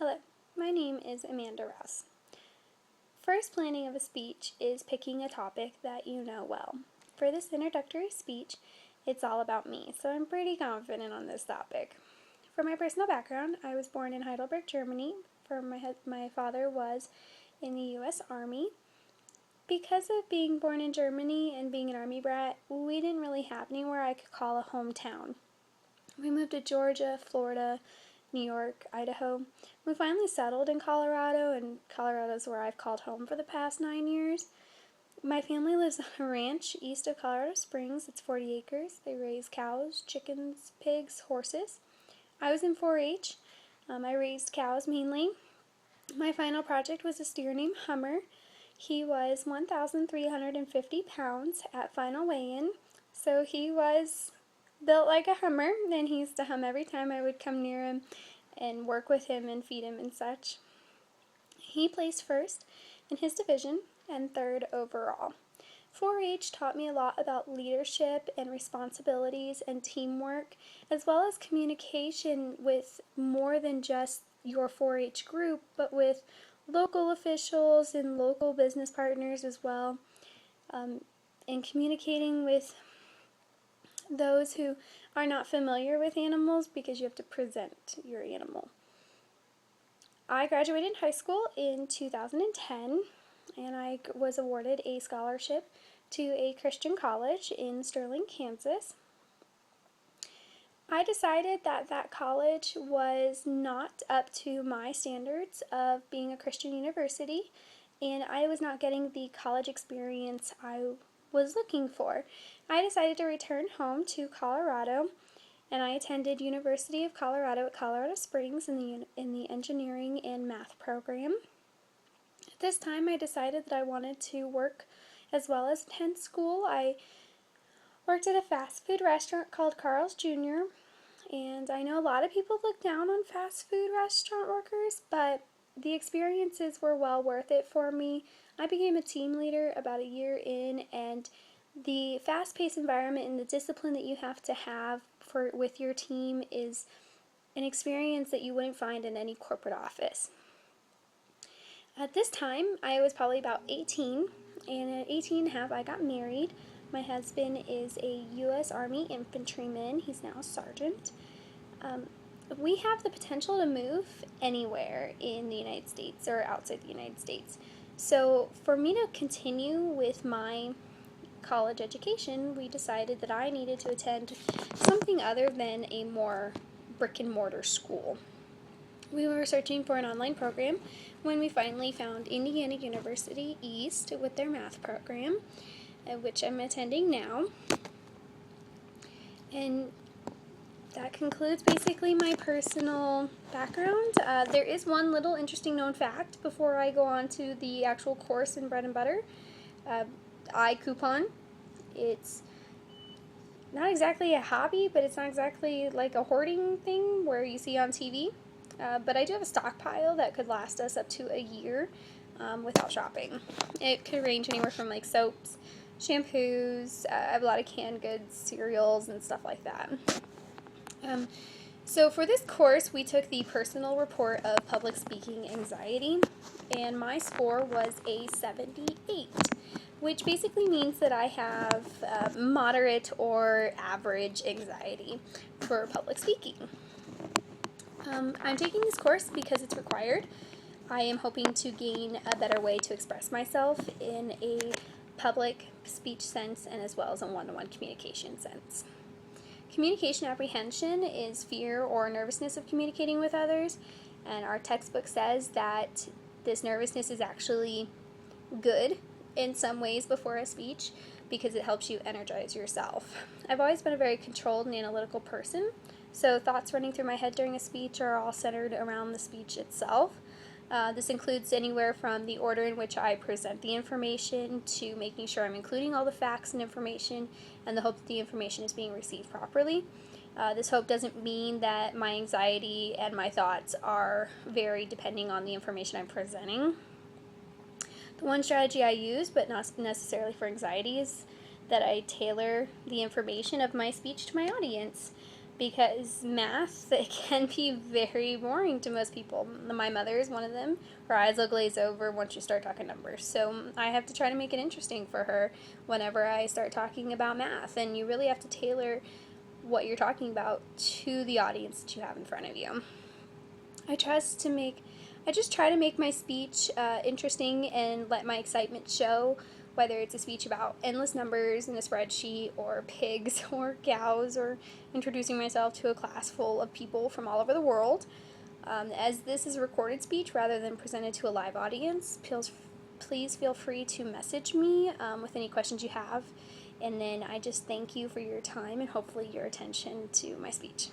Hello, my name is Amanda Rouse. First planning of a speech is picking a topic that you know well. For this introductory speech, it's all about me, so I'm pretty confident on this topic. For my personal background, I was born in Heidelberg, Germany. My father was in the U.S. Army. Because of being born in Germany and being an Army brat, we didn't really have anywhere I could call a hometown. We moved to Georgia, Florida, New York, Idaho. We finally settled in Colorado, and Colorado's where I've called home for the past 9 years. My family lives on a ranch east of Colorado Springs. It's 40 acres. They raise cows, chickens, pigs, horses. I was in 4-H. I raised cows mainly. My final project was a steer named Hummer. He was 1,350 pounds at final weigh-in, so he was built like a Hummer, and he used to hum every time I would come near him and work with him and feed him and such. He placed first in his division and third overall. 4-H taught me a lot about leadership and responsibilities and teamwork, as well as communication with more than just your 4-H group, but with local officials and local business partners as well, and communicating with those who are not familiar with animals because you have to present your animal. I graduated high school in 2010, and I was awarded a scholarship to a Christian college in Sterling, Kansas. I decided that that college was not up to my standards of being a Christian university, and I was not getting the college experience I was looking for. I decided to return home to Colorado, and I attended University of Colorado at Colorado Springs in the engineering and math program. At this time, I decided that I wanted to work as well as attend school. I worked at a fast food restaurant called Carl's Jr., and I know a lot of people look down on fast food restaurant workers, but the experiences were well worth it for me. I became a team leader about a year in, and the fast-paced environment and the discipline that you have to have with your team is an experience that you wouldn't find in any corporate office. At this time, I was probably about 18, and at 18 and a half, I got married. My husband is a U.S. Army infantryman. He's now a sergeant. We have the potential to move anywhere in the United States or outside the United States. So for me to continue with my college education, we decided that I needed to attend something other than a more brick-and-mortar school. We were searching for an online program when we finally found Indiana University East with their math program, which I'm attending now. And that concludes basically my personal background. There is one little interesting known fact before I go on to the actual course in bread and butter. iCoupon. It's not exactly a hobby, but it's not exactly like a hoarding thing where you see on TV. But I do have a stockpile that could last us up to a year without shopping. It could range anywhere from like soaps, shampoos, I have a lot of canned goods, cereals, and stuff like that. So for this course, we took the personal report of public speaking anxiety, and my score was a 78, which basically means that I have moderate or average anxiety for public speaking. I'm taking this course because it's required. I am hoping to gain a better way to express myself in a public speech sense and as well as a one-to-one communication sense. Communication apprehension is fear or nervousness of communicating with others, and our textbook says that this nervousness is actually good in some ways before a speech because it helps you energize yourself. I've always been a very controlled and analytical person, so thoughts running through my head during a speech are all centered around the speech itself. This includes anywhere from the order in which I present the information to making sure I'm including all the facts and information and the hope that the information is being received properly. This hope doesn't mean that my anxiety and my thoughts are varied depending on the information I'm presenting. The one strategy I use, but not necessarily for anxiety, is that I tailor the information of my speech to my audience, because math, it can be very boring to most people. My mother is one of them. Her eyes will glaze over once you start talking numbers. So I have to try to make it interesting for her whenever I start talking about math. And you really have to tailor what you're talking about to the audience that you have in front of you. I just try to make my speech interesting and let my excitement show, whether it's a speech about endless numbers in a spreadsheet, or pigs, or cows, or introducing myself to a class full of people from all over the world. As this is a recorded speech rather than presented to a live audience, please feel free to message me with any questions you have. And then I just thank you for your time and hopefully your attention to my speech.